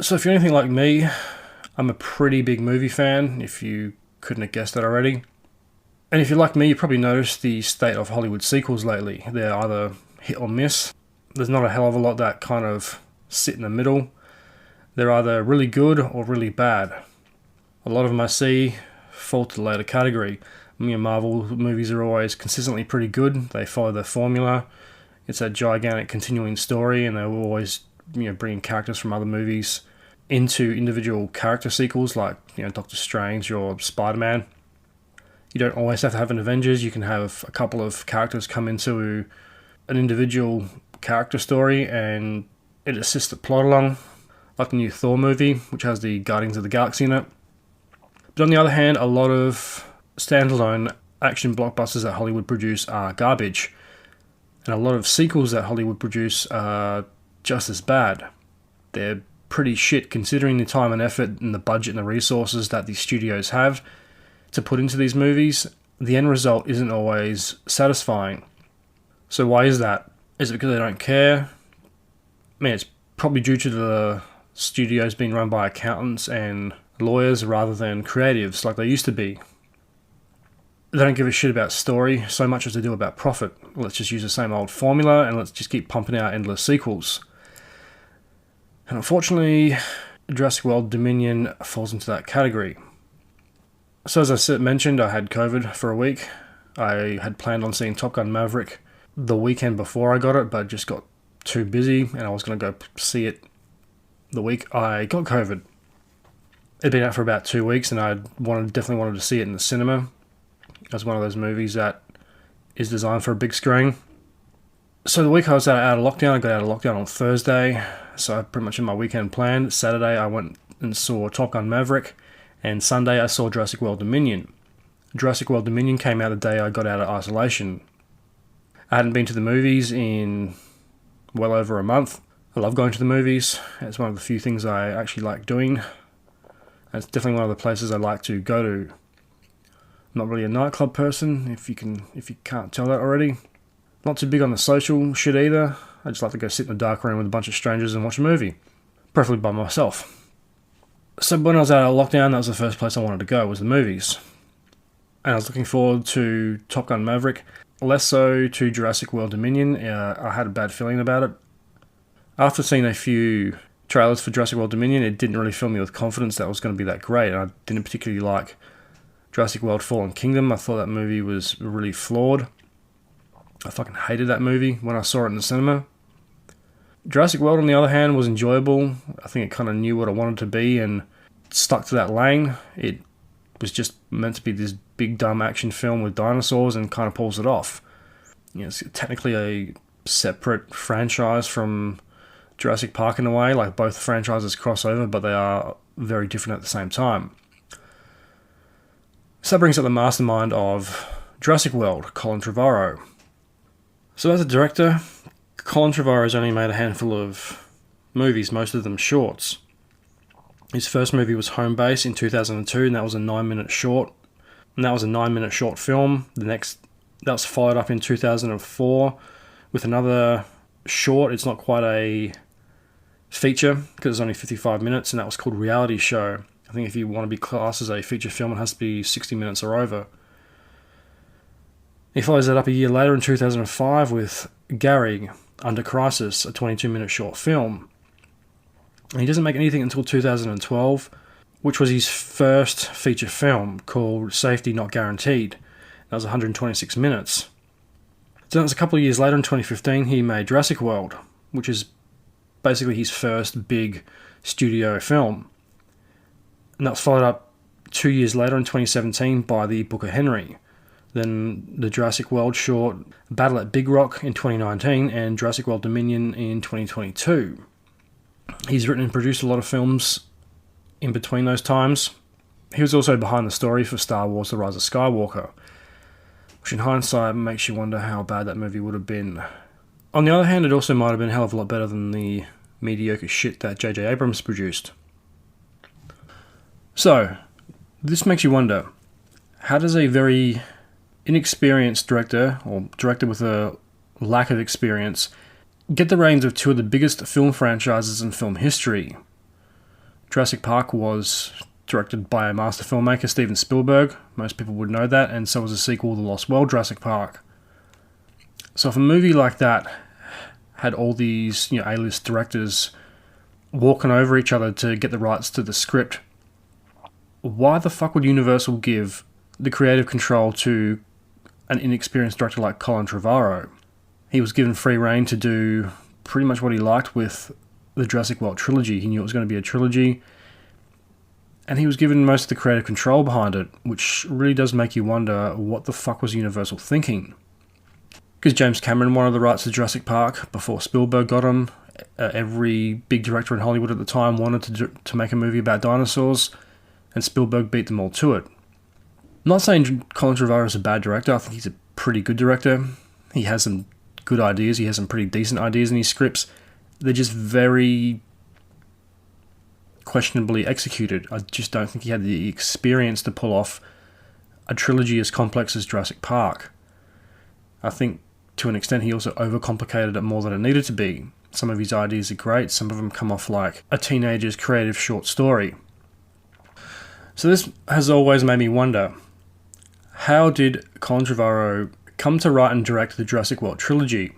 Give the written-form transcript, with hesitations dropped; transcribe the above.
So if you're anything like me, I'm a pretty big movie fan, if you couldn't have guessed that already. And if you're like me, you probably noticed the state of Hollywood sequels lately. They're either hit or miss. There's not a hell of a lot that kind of sit in the middle. They're either really good or really bad. A lot of them I see fall to the later category. Marvel movies are always consistently pretty good. They follow their formula. It's a gigantic continuing story, and they're always bringing characters from other movies into individual character sequels, like Doctor Strange or Spider-Man. You don't always have to have an Avengers. You can have a couple of characters come into an individual character story, and it assists the plot along, like the new Thor movie, which has the Guardians of the Galaxy in it. But on the other hand, a lot of standalone action blockbusters that Hollywood produce are garbage, and a lot of sequels that Hollywood produce are just as bad. They're pretty shit considering the time and effort and the budget and the resources that the studios have to put into these movies. The end result isn't always satisfying. So why is that? Is it because they don't care? It's probably due to the studios being run by accountants and lawyers rather than creatives like they used to be. They don't give a shit about story so much as they do about profit. Let's just use the same old formula and let's just keep pumping out endless sequels. And unfortunately, Jurassic World Dominion falls into that category. So as I mentioned, I had COVID for a week. I had planned on seeing Top Gun Maverick the weekend before I got it, but just got too busy and I was going to go see it the week I got COVID. It'd been out for about 2 weeks and I definitely wanted to see it in the cinema. It's one of those movies that is designed for a big screen. So the week I was out of lockdown, I got out of lockdown on Thursday, so I pretty much had my weekend planned. Saturday I went and saw Top Gun Maverick, and Sunday I saw Jurassic World Dominion. Jurassic World Dominion came out the day I got out of isolation. I hadn't been to the movies in well over a month. I love going to the movies. It's one of the few things I actually like doing. It's definitely one of the places I like to go to. I'm not really a nightclub person, if you can't tell that already. Not too big on the social shit either. I just like to go sit in a dark room with a bunch of strangers and watch a movie. Preferably by myself. So when I was out of lockdown, that was the first place I wanted to go, was the movies. And I was looking forward to Top Gun Maverick. Less so to Jurassic World Dominion. I had a bad feeling about it. After seeing a few trailers for Jurassic World Dominion, it didn't really fill me with confidence that it was going to be that great. And I didn't particularly like Jurassic World Fallen Kingdom. I thought that movie was really flawed. I fucking hated that movie when I saw it in the cinema. Jurassic World, on the other hand, was enjoyable. I think it kind of knew what it wanted to be and stuck to that lane. It was just meant to be this big dumb action film with dinosaurs and kind of pulls it off. It's technically a separate franchise from Jurassic Park in a way, like both franchises cross over, but they are very different at the same time. So that brings up the mastermind of Jurassic World, Colin Trevorrow. So as a director, Colin Trevorrow has only made a handful of movies, most of them shorts. His first movie was Home Base in 2002, and that was a 9-minute short. And that was a 9-minute short film. That was followed up in 2004 with another short. It's not quite a feature because it's only 55 minutes, and that was called Reality Show. I think if you want to be classed as a feature film, it has to be 60 minutes or over. He follows that up a year later in 2005 with Gary, Under Crisis, a 22-minute short film. And he doesn't make anything until 2012, which was his first feature film called Safety Not Guaranteed. That was 126 minutes. So that was a couple of years later in 2015, he made Jurassic World, which is basically his first big studio film. And that was followed up 2 years later in 2017 by The Book of Henry. Then the Jurassic World short Battle at Big Rock in 2019 and Jurassic World Dominion in 2022. He's written and produced a lot of films in between those times. He was also behind the story for Star Wars The Rise of Skywalker, which in hindsight makes you wonder how bad that movie would have been. On the other hand, it also might have been a hell of a lot better than the mediocre shit that J.J. Abrams produced. So, this makes you wonder, how does a very inexperienced director, or director with a lack of experience, get the reins of two of the biggest film franchises in film history? Jurassic Park was directed by a master filmmaker, Steven Spielberg. Most people would know that, and so was the sequel, The Lost World Jurassic Park. So if a movie like that had all these, A-list directors walking over each other to get the rights to the script, why the fuck would Universal give the creative control to an inexperienced director like Colin Trevorrow? He was given free rein to do pretty much what he liked with the Jurassic World trilogy. He knew it was going to be a trilogy, and he was given most of the creative control behind it, which really does make you wonder what the fuck was Universal thinking. Because James Cameron wanted the rights to Jurassic Park before Spielberg got them. Every big director in Hollywood at the time wanted to make a movie about dinosaurs, and Spielberg beat them all to it. I'm not saying Colin Trevorrow is a bad director. I think he's a pretty good director. He has some good ideas. He has some pretty decent ideas in his scripts. They're just very questionably executed. I just don't think he had the experience to pull off a trilogy as complex as Jurassic Park. I think to an extent he also overcomplicated it more than it needed to be. Some of his ideas are great. Some of them come off like a teenager's creative short story. So this has always made me wonder, how did Colin Trevorrow come to write and direct the Jurassic World trilogy?